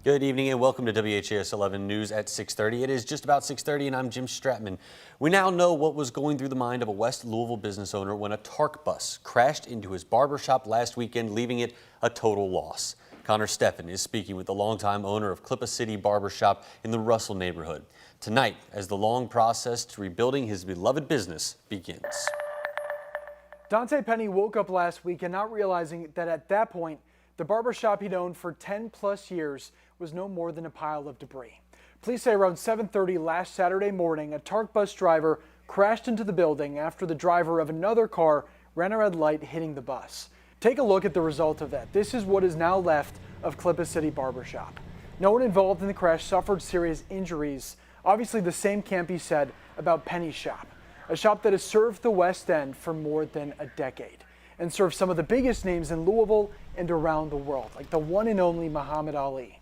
Good evening and welcome to WHAS11 News at 6:30. It is just about 6:30 and I'm Jim Stratman. We now know what was going through the mind of a West Louisville business owner when a TARC bus crashed into his barbershop last weekend, leaving it a total loss. Connor Steffen is speaking with the longtime owner of Clippa City Barbershop in the Russell neighborhood tonight as the long process to rebuilding his beloved business begins. Dante Penny woke up last weekend not realizing that at that point, the barbershop he'd owned for 10+ years was no more than a pile of debris. Police say around 7:30 last Saturday morning, a TARC bus driver crashed into the building after the driver of another car ran a red light, hitting the bus. Take a look at the result of that. This is what is now left of Clippa City Barbershop. No one involved in the crash suffered serious injuries. Obviously, the same can't be said about Penny's shop, a shop that has served the West End for more than a decade and served some of the biggest names in Louisville and around the world, like the one and only Muhammad Ali.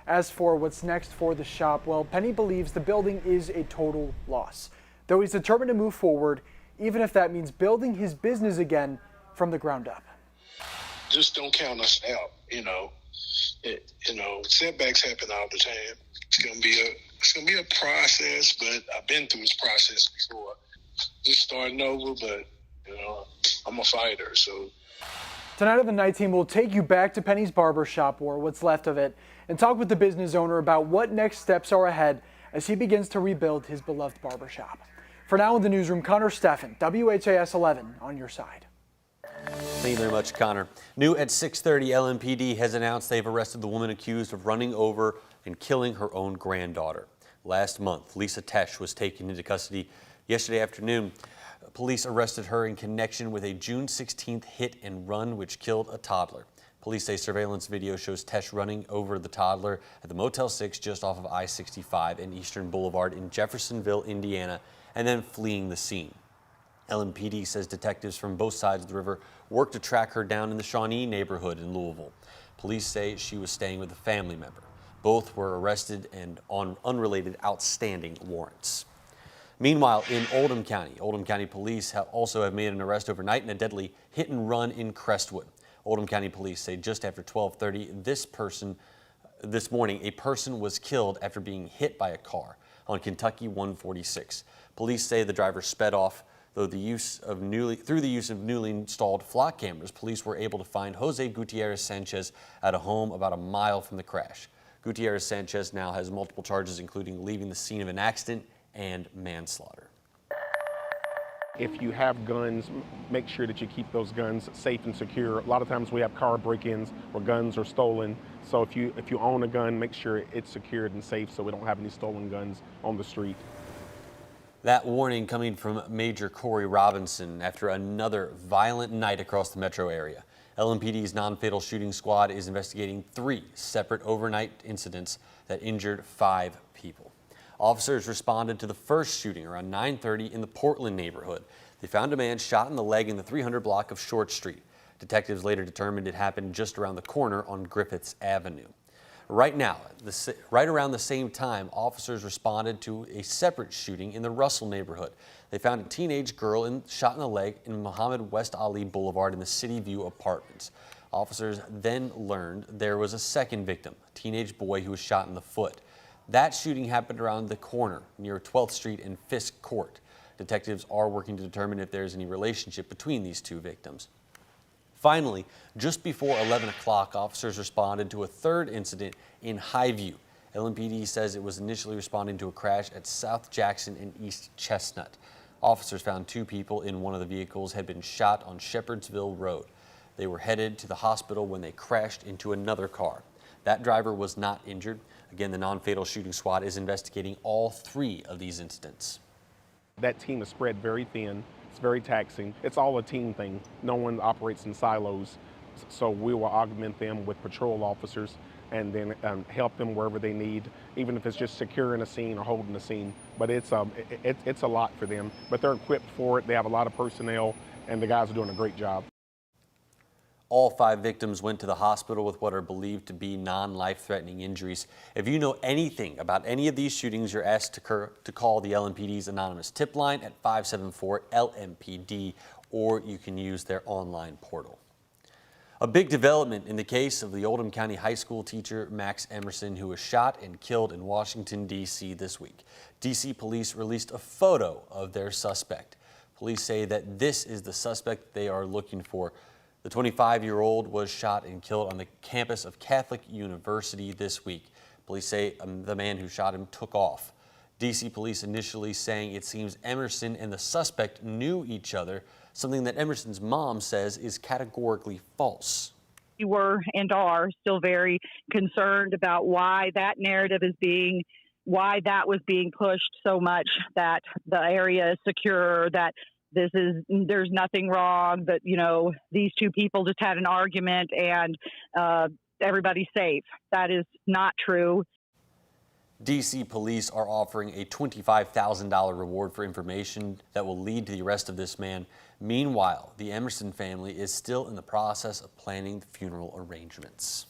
As for what's next for the shop, well, Penny believes the building is a total loss, though he's determined to move forward, even if that means building his business again from the ground up. Just don't count us out, setbacks happen all the time. It's gonna be a process, but I've been through this process before. Just starting over, but I'm a fighter, so. Tonight on the Night Team, we'll take you back to Penny's barbershop, or what's left of it, and talk with the business owner about what next steps are ahead as he begins to rebuild his beloved barbershop. For now in the newsroom, Connor Steffen, WHAS 11 on your side. Thank you very much, Connor. New at 6:30, LMPD has announced they've arrested the woman accused of running over and killing her own granddaughter. Last month, Lisa Tesh was taken into custody yesterday afternoon. Police arrested her in connection with a June 16th hit and run which killed a toddler. Police say surveillance video shows Tesh running over the toddler at the Motel 6 just off of I-65 and Eastern Boulevard in Jeffersonville, Indiana, and then fleeing the scene. LMPD says detectives from both sides of the river worked to track her down in the Shawnee neighborhood in Louisville. Police say she was staying with a family member. Both were arrested and on unrelated outstanding warrants. Meanwhile, in Oldham County Police also have made an arrest overnight in a deadly hit and run in Crestwood. Oldham County Police say just after 12:30 this morning, a person was killed after being hit by a car on Kentucky 146. Police say the driver sped off, though through the use of newly installed flock cameras, police were able to find Jose Gutierrez Sanchez at a home about a mile from the crash. Gutierrez Sanchez now has multiple charges, including leaving the scene of an accident and manslaughter. If you have guns, make sure that you keep those guns safe and secure. A lot of times we have car break-ins where guns are stolen. So if you own a gun, make sure it's secured and safe so we don't have any stolen guns on the street. That warning coming from Major Corey Robinson after another violent night across the metro area. LMPD's non-fatal shooting squad is investigating 3 separate overnight incidents that injured 5 people. Officers responded to the first shooting around 9:30 in the Portland neighborhood. They found a man shot in the leg in the 300 block of Short Street. Detectives later determined it happened just around the corner on Griffiths Avenue. Right around the same time, officers responded to a separate shooting in the Russell neighborhood. They found a teenage girl shot in the leg in Muhammad West Ali Boulevard in the City View Apartments. Officers then learned there was a second victim, a teenage boy who was shot in the foot. That shooting happened around the corner near 12th Street and Fisk Court. Detectives are working to determine if there is any relationship between these 2 victims. Finally, just before 11 o'clock, officers responded to a third incident in Highview. LMPD says it was initially responding to a crash at South Jackson and East Chestnut. Officers found 2 people in one of the vehicles had been shot on Shepherdsville Road. They were headed to the hospital when they crashed into another car. That driver was not injured. Again, the non-fatal shooting squad is investigating all 3 of these incidents. That team is spread very thin. It's very taxing. It's all a team thing. No one operates in silos. So we will augment them with patrol officers and then help them wherever they need, even if it's just securing a scene or holding a scene. But it's a lot for them. But they're equipped for it. They have a lot of personnel, and the guys are doing a great job. All 5 victims went to the hospital with what are believed to be non-life-threatening injuries. If you know anything about any of these shootings, you're asked to call the LMPD's anonymous tip line at 574-LMPD, or you can use their online portal. A big development in the case of the Oldham County High School teacher Max Emerson, who was shot and killed in Washington, D.C. this week. D.C. police released a photo of their suspect. Police say that this is the suspect they are looking for. The 25-year-old was shot and killed on the campus of Catholic University this week. Police say the man who shot him took off. D.C. police initially saying it seems Emerson and the suspect knew each other, something that Emerson's mom says is categorically false. We were and are still very concerned about why that narrative is why that was being pushed so much, that the area is secure, that there's nothing wrong, that, these two people just had an argument and everybody's safe. That is not true. D.C. police are offering a $25,000 reward for information that will lead to the arrest of this man. Meanwhile, the Emerson family is still in the process of planning the funeral arrangements.